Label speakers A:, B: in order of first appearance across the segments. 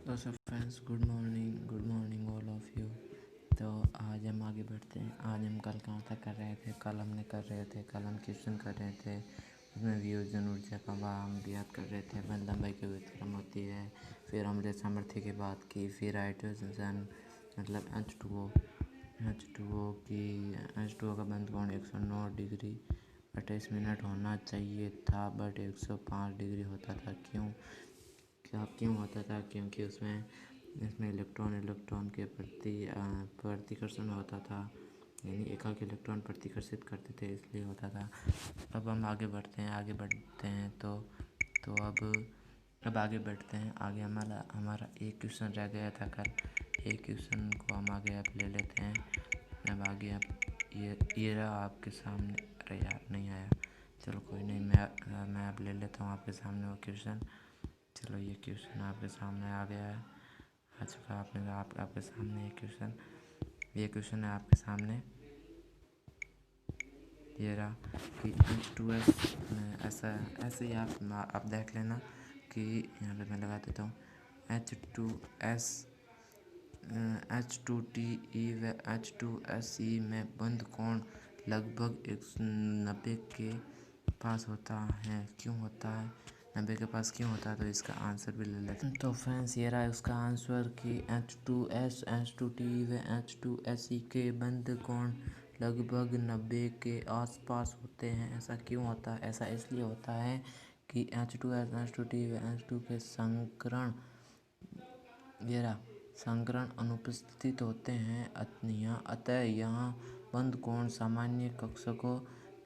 A: तो सब friends, good morning all of you. तो आज हम आगे बढ़ते हैं। आज हम कल कहाँ तक कर रहे थे? कल हम क्वेश्चन कर रहे थे। उसमें वियोजन ऊर्जा का हम याद कर रहे थे। बंद लंबाई की व्युत्क्रम होती है। फिर हमने सामर्थ्य की बात की। फिर हाइड्रोजन मतलब H2O का बंद कोण 109 डिग्री 28 मिनट होना चाहिए था, बट 105 डिग्री होता था। क्यों होता था? क्योंकि इसमें इलेक्ट्रॉन के प्रतिकर्षण होता था, यानी एकाक इलेक्ट्रॉन प्रतिकर्षित करते थे, इसलिए होता था। अब हम आगे बढ़ते हैं तो अब आगे बढ़ते हैं। आगे हमारा एक क्वेश्चन रह गया था कल। एक क्वेश्चन को हम आगे अब ले लेते हैं। अब आगे ये रहा आपके सामने। अरे यार, नहीं आया। चलो कोई नहीं, मैं अब ले लेता हूँ आपके सामने वो क्वेश्चन। चलो, ये क्वेश्चन आपके सामने आ गया है। आ चुका आपके सामने ये क्वेश्चन है आपके सामने। ये रहा कि H2S में ऐसे ही आप देख लेना कि यहाँ पे मैं लगा देता हूँ H2S H2TE व H2SE में बंद कोण लगभग 190 के पास होता है। क्यों होता है? 90 के पास क्यों होता है? तो इसका आंसर भी ले लेते हैं। तो फ्रेंड्स, ये रहा उसका आंसर कि H2S H2TE व H2SE के बंद कोण लगभग 90 के आसपास होते हैं। ऐसा क्यों होता है? ऐसा इसलिए होता है कि H2S H2TE व H2 के संकरण अनुपस्थित होते हैं। अतः यहाँ बंद कोण सामान्य कक्षकों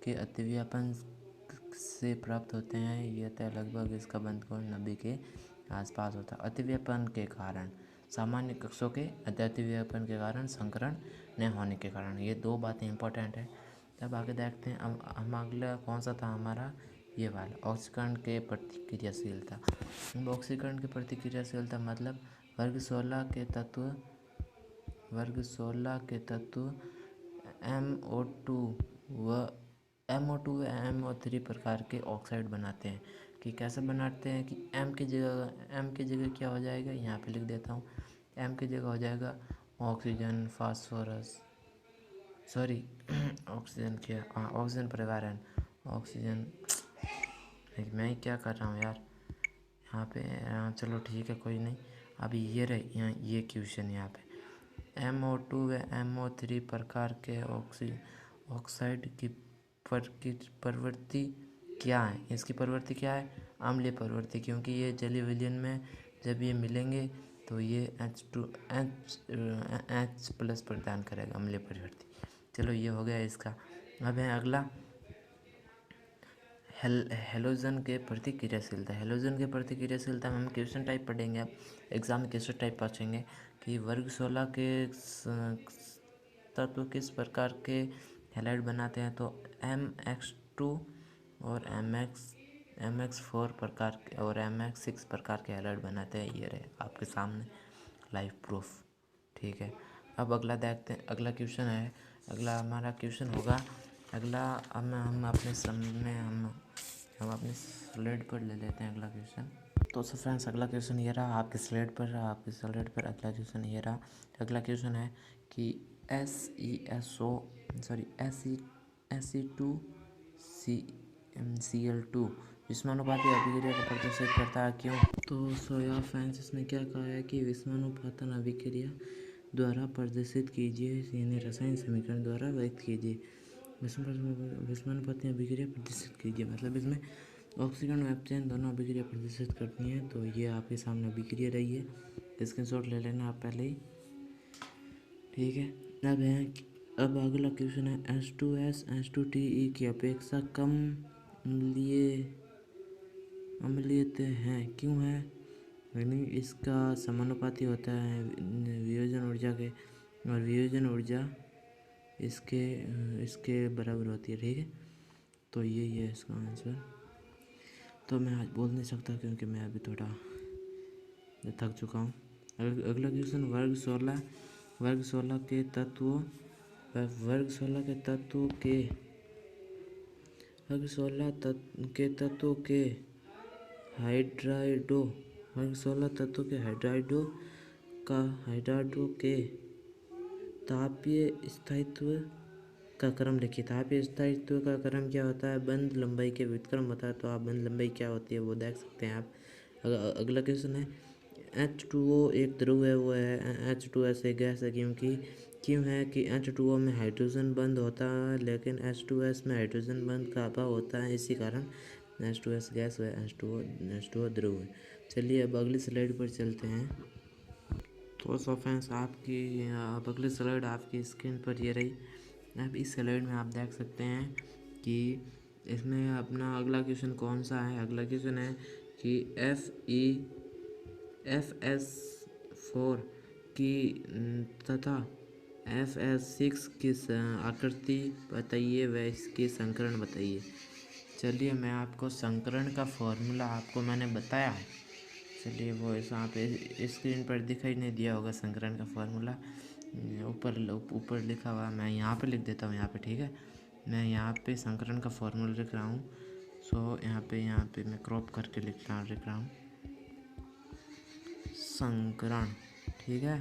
A: के अतिव्यापन से प्राप्त होते हैं। यह लगभग इसका बंद कोण 90 के आसपास होता है। अतिव्यापन के कारण, सामान्य कक्षों के अतिव्यापन के कारण, संकरण न होने के कारण, ये दो बातें इंपॉर्टेंट है। तब आगे देखते हैं हम अगला कौन सा था हमारा, ये वाला ऑक्सीकरण के प्रतिक्रियाशीलता। ऑक्सीकरण की प्रतिक्रियाशीलता मतलब वर्ग 16 के तत्व MO2 व MO3 प्रकार के ऑक्साइड बनाते हैं। कि कैसे बनाते हैं? कि M की जगह क्या हो जाएगा, यहाँ पे लिख देता हूँ। M की जगह हो जाएगा ऑक्सीजन, फास्फोरस, सॉरी ऑक्सीजन परिवारन, ऑक्सीजन। मैं क्या कर रहा हूँ यार यहाँ पे। चलो ठीक है, कोई नहीं। अभी ये रहे यहाँ ये क्वेश्चन यहाँ पे MO2 व MO3 प्रकार के ऑक्साइड की प्रवृत्ति क्या है? इसकी प्रवृत्ति क्या है? अम्लीय प्रवृत्ति, क्योंकि ये जलीय विलयन में जब ये मिलेंगे तो ये H प्लस प्रदान करेगा, अम्लीय प्रवृत्ति। चलो, ये हो गया इसका। अब है अगला हेलोजन के प्रतिक्रियाशीलता में हम क्वेश्चन टाइप पढ़ेंगे। अब एग्जाम में क्वेश्चन टाइप पूछेंगे कि वर्ग 16 के तत्व किस प्रकार के हैलाइड बनाते हैं? तो MX2 और MX4 प्रकार के और MX6 प्रकार के हैलाइड बनाते हैं। ये रहे आपके सामने लाइव प्रूफ। ठीक है, अब अगला देखते हैं। अगला क्वेश्चन है, अगला हमारा क्वेश्चन होगा अगला। अब हम अपने सामने हम अपने स्लाइड पर ले लेते हैं अगला क्वेश्चन। तो फ्रेंड्स, अगला क्वेश्चन ये रहा आपके स्लाइड पर अगला क्वेश्चन ये रहा। अगला क्वेश्चन है कि SE2Cl2 विस्मानुपाती अभिक्रिया का प्रदर्शित करता है। क्यों? तो यार फ्रेंड्स, इसने क्या कहा है कि विस्मानुपातन अभिक्रिया द्वारा प्रदर्शित कीजिए, यानी रसायन समीकरण द्वारा व्यक्त कीजिए। विस्मानुपाती अभिक्रिया प्रदर्शित कीजिए मतलब इसमें ऑक्सीकरण व अपचयन दोनों अभिक्रिया प्रदर्शित करती हैं। तो ये आपके सामने अभिक्रिया रही है, स्क्रीनशॉट ले लेना आप पहले ही। ठीक है, अब अगला क्वेश्चन है H2S H2TE की अपेक्षा कम अम्लीयत है। क्यों है? यानी इसका समानुपाती होता है वियोजन ऊर्जा के, और वियोजन ऊर्जा इसके बराबर होती है। ठीक है, तो यही है इसका आंसर। तो मैं आज बोल नहीं सकता क्योंकि मैं अभी थोड़ा थक चुका हूँ। अगला क्वेश्चन वर्ग 16 के तत्वों के हाइड्राइडो वर्ग 16 तत्वों के हाइड्राइडो के तापीय स्थायित्व का क्रम लिखिए। तापीय स्थायित्व का क्रम क्या होता है? बंध लंबाई के व्युत्क्रम होता है। तो आप बंध लंबाई क्या होती है वो देख सकते हैं आप। अगला क्वेश्चन है, H2O एक द्रव है, वो है H2S एक गैस है। क्यों है कि H2O में हाइड्रोजन बंध होता है लेकिन H2S में हाइड्रोजन बंध का अभाव होता है, इसी कारण H2S गैस है, H2O द्रव है। चलिए अब अगली स्लाइड पर चलते हैं। तो सो फ्रेंड्स अब अगली स्लाइड आपकी स्क्रीन पर ये रही। अब इस स्लाइड में आप देख सकते हैं कि इसमें अपना अगला क्वेश्चन कौन सा है। अगला क्वेश्चन है कि FeFS4 की तथा FS6 की आकृति बताइए व इसके संकरण बताइए। चलिए मैं आपको संकरण का फॉर्मूला आपको मैंने बताया है। चलिए वो यहाँ पे स्क्रीन पर दिखाई नहीं दिया होगा संकरण का फॉर्मूला, ऊपर लिखा हुआ। मैं यहाँ पे लिख देता हूँ, यहाँ पे ठीक है। मैं यहाँ पे संकरण का फॉर्मूला लिख रहा हूँ। सो यहाँ पे मैं क्रॉप करके लिख रहा हूँ संकरण, ठीक है।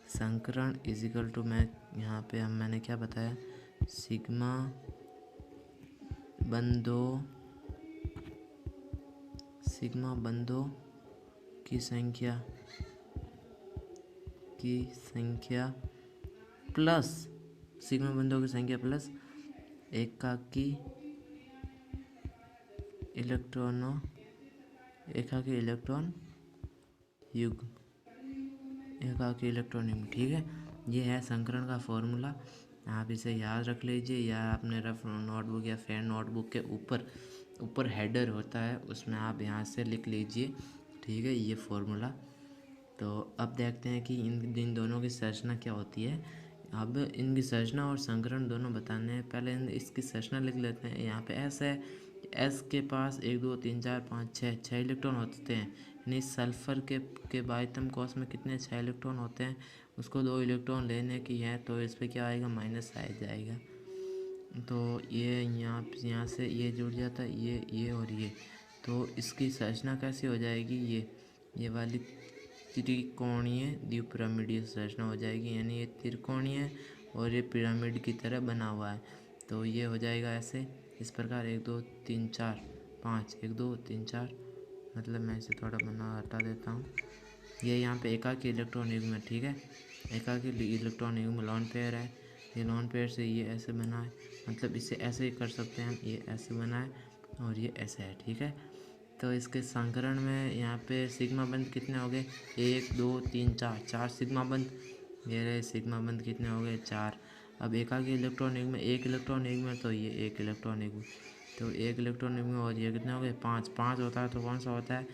A: संकरण इजिकल टू, मैं यहाँ पे मैंने क्या बताया, सिग्मा बंधों की संख्या प्लस सिग्मा बंधों की संख्या प्लस एकाकी इलेक्ट्रॉन युग्म, ठीक है। ये है संकरण का फॉर्मूला। आप इसे याद रख लीजिए या अपने रफ नोटबुक या फेयर नोटबुक के ऊपर हेडर होता है उसमें आप यहाँ से लिख लीजिए, ठीक है, ये फॉर्मूला। तो अब देखते हैं कि इन दोनों की संरचना क्या होती है। अब इनकी संरचना और संकरण दोनों बताने हैं। पहले इसकी संरचना लिख लेते हैं। यहाँ पे एस है, एस के पास 1 2 3 4 5 6 इलेक्ट्रॉन होते हैं। यानी सल्फर के बाइटम कोष में कितने 6 इलेक्ट्रॉन होते हैं। उसको 2 इलेक्ट्रॉन लेने की है तो इस पर क्या आएगा, माइनस आ जाएगा। तो ये यहाँ से ये जुड़ जाता है, ये और ये। तो इसकी संरचना कैसी हो जाएगी, ये वाली त्रिकोणीय द्विपिरामिडीय संरचना हो जाएगी। यानी ये त्रिकोणीय और ये पिरामिड की तरह बना हुआ है। तो ये हो जाएगा ऐसे, इस प्रकार 1 2 3 4 5 1 2 3 4, मतलब मैं इसे थोड़ा हटा देता हूँ। ये यहाँ पे एकाकी इलेक्ट्रॉन युग्म है, ठीक है। एकाकी इलेक्ट्रॉन युग्म लॉन पेयर है। ये लॉन पेयर से ये ऐसे बना है, मतलब इसे ऐसे ही कर सकते हैं हम, ये ऐसे बना है और ये ऐसे है, ठीक है। तो इसके संकरण में यहाँ पे सिग्मा बंध कितने हो गए, 1 2 3 4 सिग्मा बंध। ये रहे सिग्मा बंध कितने हो गए, 4। अब एकाकी इलेक्ट्रॉन युग्म में 1 इलेक्ट्रॉन युग्म है तो ये 1 इलेक्ट्रॉन युग्म, तो 1 इलेक्ट्रॉन युग्म और ये कितने हो गए, 5 होता है। तो कौन सा होता है,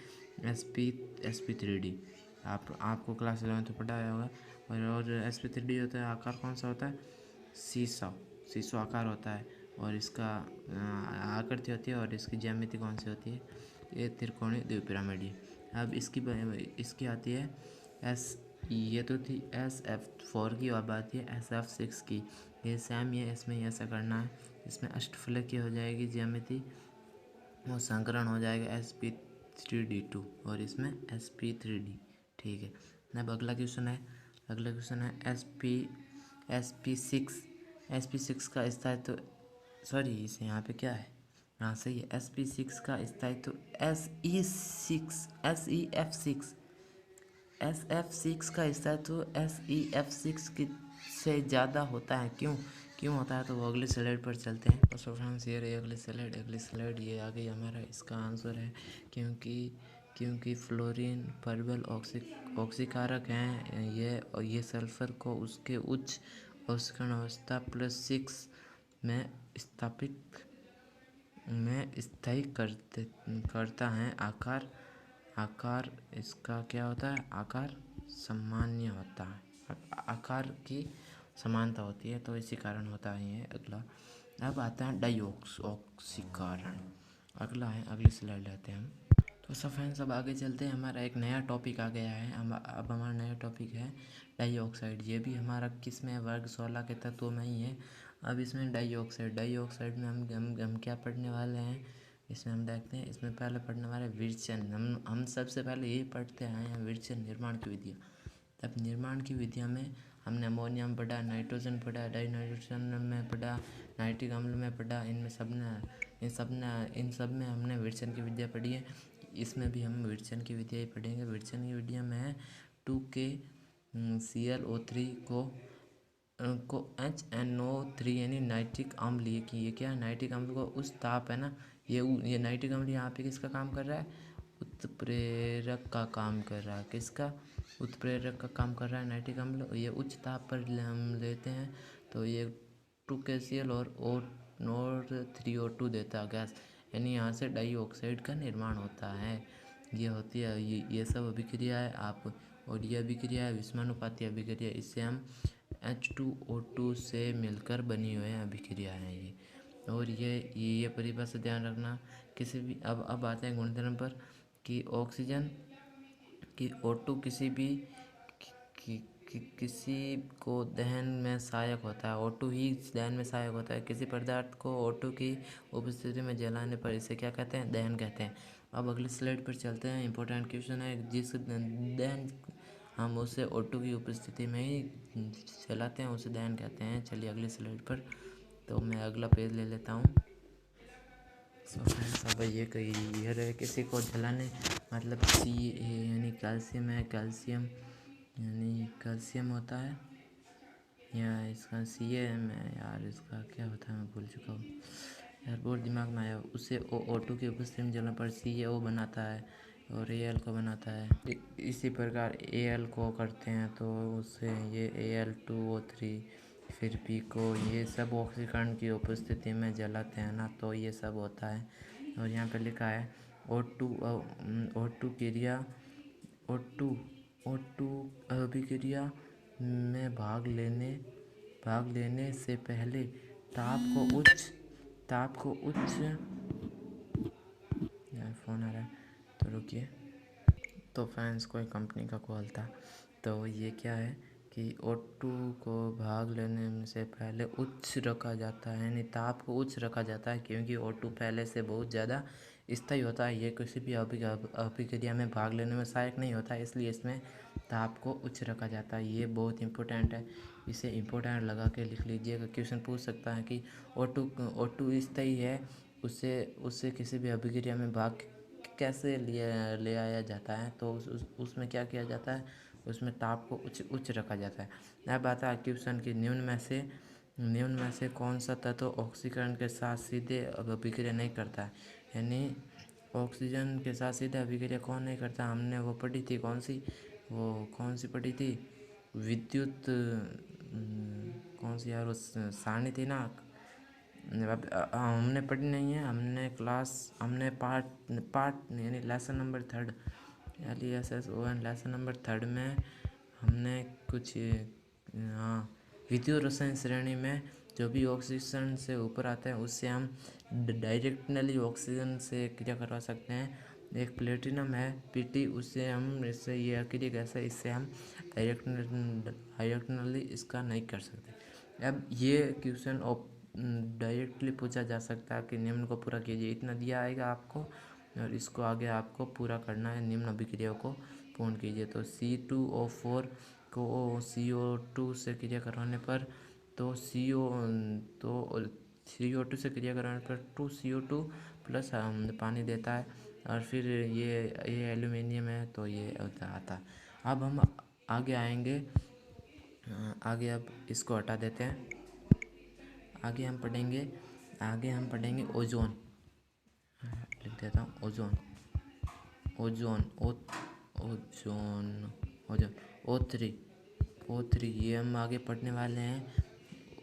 A: sp3d। आपको क्लास 11 में पढ़ाया होगा। और sp3d होता है, आकार कौन सा होता है, सीसो आकार होता है। और इसका आकृति होती है और इसकी ज्यामिति कौन सी होती है, ये त्रिकोणीय द्विपिरामिडीय। अब इसकी आती है ये तो थी SF4 की, और आती है SF6 की। ये सेम ये इसमें ऐसा करना है, इसमें अष्टफलक की हो जाएगी ज्यामिति और संकरण हो जाएगा sp3d2 और इसमें sp3d, ठीक है। अब अगला क्वेश्चन है sp6 का स्थायित्व, सॉरी इसे यहाँ पे क्या है, हाँ सही है, sp6 का स्थायित्व SF6 का स्थायित्व SEF6 की से ज़्यादा होता है। क्यों होता है, तो वो अगली स्लाइड पर चलते हैं। तो सो फ्रेंड्स ये रही अगली स्लाइड ये आ गई हमारा। इसका आंसर है क्योंकि फ्लोरीन प्रबल ऑक्सीकारक हैं ये, और ये सल्फर को उसके उच्च ऑक्सीकरण अवस्था +6 में स्थायी करता है। आकार इसका क्या होता है, आकार सामान्य होता है, आकार की समानता होती है, तो इसी कारण होता है ये। अगला अब आता है डाइऑक्सीकरण। अगला है, अगली स्लाइड लेते हैं हम। तो सब फ्रेंड्स अब आगे चलते हैं, हमारा एक नया टॉपिक आ गया है। अब हमारा नया टॉपिक है डाइऑक्साइड। ये भी हमारा किस में, वर्ग 16 के तत्वों में ही है। अब इसमें डाइऑक्साइड में हम क्या पढ़ने वाले हैं, इसमें हम देखते हैं, इसमें पहले पढ़ने वाले विरचन। हम सबसे पहले यही पढ़ते आए हैं, विरचन निर्माण की विधियाँ। तब निर्माण की विधियाँ में हमने अमोनियम पढ़ा, नाइट्रोजन पढ़ा, डाई नाइट्रोजन में पढ़ा, नाइट्रिक अम्ल में पढ़ा। इन सब में हमने विरचन की विधियाँ पढ़ी है। इसमें भी हम विरचन की विधियाँ ही पढ़ेंगे। विरचन की विधियाँ में है 2KClO3 को HNO3 यानी नाइट्रिक अम्ल। ये क्या है, नाइट्रिक अम्ल को उच्च ताप है ना, ये नाइट्रिक अम्ल यहाँ पे किसका काम कर रहा है, उत्प्रेरक का काम कर रहा है। किसका, उत्प्रेरक का काम कर रहा है नाइट्रिक अम्ल। ये उच्च ताप पर हम लेते हैं तो ये 2KCl और 3O2 देता है गैस, यानी यहाँ से डाइऑक्साइड का निर्माण होता है। ये होती है ये सब अभिक्रिया है आप, और ये अभिक्रिया है विषमानुपाती अभिक्रिया। इससे हम H2O2 से मिलकर बनी हुई अभिक्रिया है ये। और ये परिभाषा ध्यान रखना किसी भी। अब आते हैं गुणधर्म पर कि ऑक्सीजन की O2 किसी को दहन में सहायक होता है। O2 ही दहन में सहायक होता है। किसी पदार्थ को O2 की उपस्थिति में जलाने पर इसे क्या कहते हैं, दहन कहते हैं। अब अगली स्लाइड पर चलते हैं। इंपॉर्टेंट क्वेश्चन है, जिस दहन हम उसे O2 की उपस्थिति में ही जलाते हैं उसे दहन कहते हैं। चलिए अगली स्लाइड पर, तो मैं अगला पेज ले लेता हूँ। अब ये रहे किसी को जलाने, मतलब Ca यानी कैल्शियम है, कैल्शियम यानी कैल्शियम होता है, या इसका CaM है यार, इसका क्या होता है मैं भूल चुका हूँ यार, बहुत दिमाग में आया। उसे O2 की उपस्थिति में जलने पर CaO बनाता है और Al को बनाता है। इसी प्रकार Al को करते हैं तो उससे ये Al2O3, फिर P को, ये सब ऑक्सीकरण की उपस्थिति में जलाते हैं ना, तो ये सब होता है। और यहाँ पे लिखा है O2 अभिक्रिया में भाग लेने से पहले ताप को उच्च यार फ़ोन आ रहा है तो रुकिए। तो फ्रेंड्स कोई कंपनी का कॉल था। तो ये क्या है कि O2 को भाग लेने से पहले उच्च रखा जाता है, यानी ताप को उच्च रखा जाता है, क्योंकि O2 पहले से बहुत ज़्यादा स्थायी होता है। ये किसी भी अभिक्रिया में भाग लेने में सहायक नहीं होता है, इसलिए इसमें ताप को उच्च रखा जाता है। ये बहुत इंपॉर्टेंट है, इसे इंपॉर्टेंट लगा के लिख लीजिएगा। क्वेश्चन पूछ सकता है कि O2 स्थायी है, उससे किसी भी अभिक्रिया में भाग कैसे ले आया जाता है, तो उसमें क्या किया जाता है, उसमें ताप को उच्च रखा जाता है। अब आता है क्वेश्चन की निम्न में से कौन सा तत्व ऑक्सीकरण के साथ सीधे अभिक्रिया नहीं करता है, यानी ऑक्सीजन के साथ सीधे अभिक्रिया कौन नहीं करता। हमने वो पढ़ी थी, कौन सी पढ़ी थी, विद्युत कौन सी यार, वो सारणी थी ना। अब हमने पढ़ी नहीं है, हमने पार्ट यानी lesson number 3 LESSON lesson number 3 में हमने कुछ विद्युत रसायन श्रेणी में जो भी ऑक्सीजन से ऊपर आते हैं उससे हम डायरेक्टली ऑक्सीजन से क्रिया करवा सकते हैं। एक प्लेटिनम है Pt, इससे ये क्रिया कैसे, इससे हम डायरेक्टली इसका नहीं कर सकते। अब ये क्वेश्चन डायरेक्टली पूछा जा सकता है कि निम्न को पूरा कीजिए, इतना दिया आएगा आपको और इसको आगे आपको पूरा करना है। निम्न अभिक्रिया को पूर्ण कीजिए। तो C2O4 को CO2 से क्रिया करवाने पर CO2 से क्रिया करवाने पर 2CO2 प्लस पानी देता है, और फिर ये एल्यूमिनियम है तो ये आता है। अब हम आगे आएंगे, अब इसको हटा देते हैं। आगे हम पढ़ेंगे ओजोन। लिख देता हूँ ओजोन O3 ये हम आगे पढ़ने वाले हैं,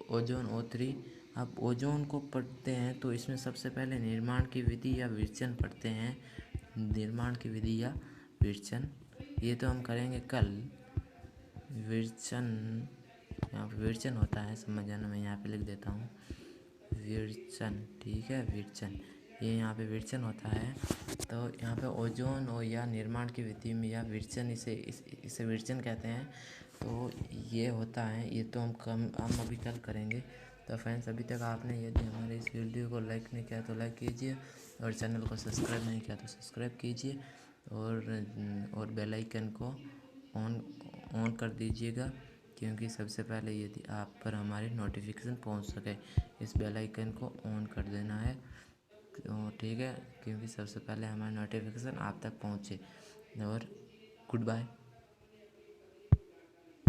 A: ओजोन O3। अब ओजोन को पढ़ते हैं तो इसमें सबसे पहले निर्माण की विधि या विरचन पढ़ते हैं। निर्माण की विधि या विरचन ये तो हम करेंगे कल। विरचन, यहाँ पर विरचन होता है, समझ जाना, मैं यहाँ पे लिख देता हूँ विरचन, ठीक है, विरचन, ये यहाँ पे विरचन होता है। तो यहाँ पे ओजोन और या निर्माण की विधि में या विरचन, इसे विरचन कहते हैं। तो ये होता है, ये तो हम अभी कल करेंगे। तो फ्रेंड्स अभी तक आपने यदि हमारे इस वीडियो को लाइक नहीं किया तो लाइक कीजिए और चैनल को सब्सक्राइब नहीं किया तो सब्सक्राइब कीजिए और बेल आइकन को ऑन कर दीजिएगा, क्योंकि सबसे पहले यदि आप पर हमारी नोटिफिकेशन पहुंच सके इस बेल आइकन को ऑन कर देना है। तो ठीक है, क्योंकि सबसे पहले हमारी नोटिफिकेशन आप तक पहुंचे। और गुड बाय।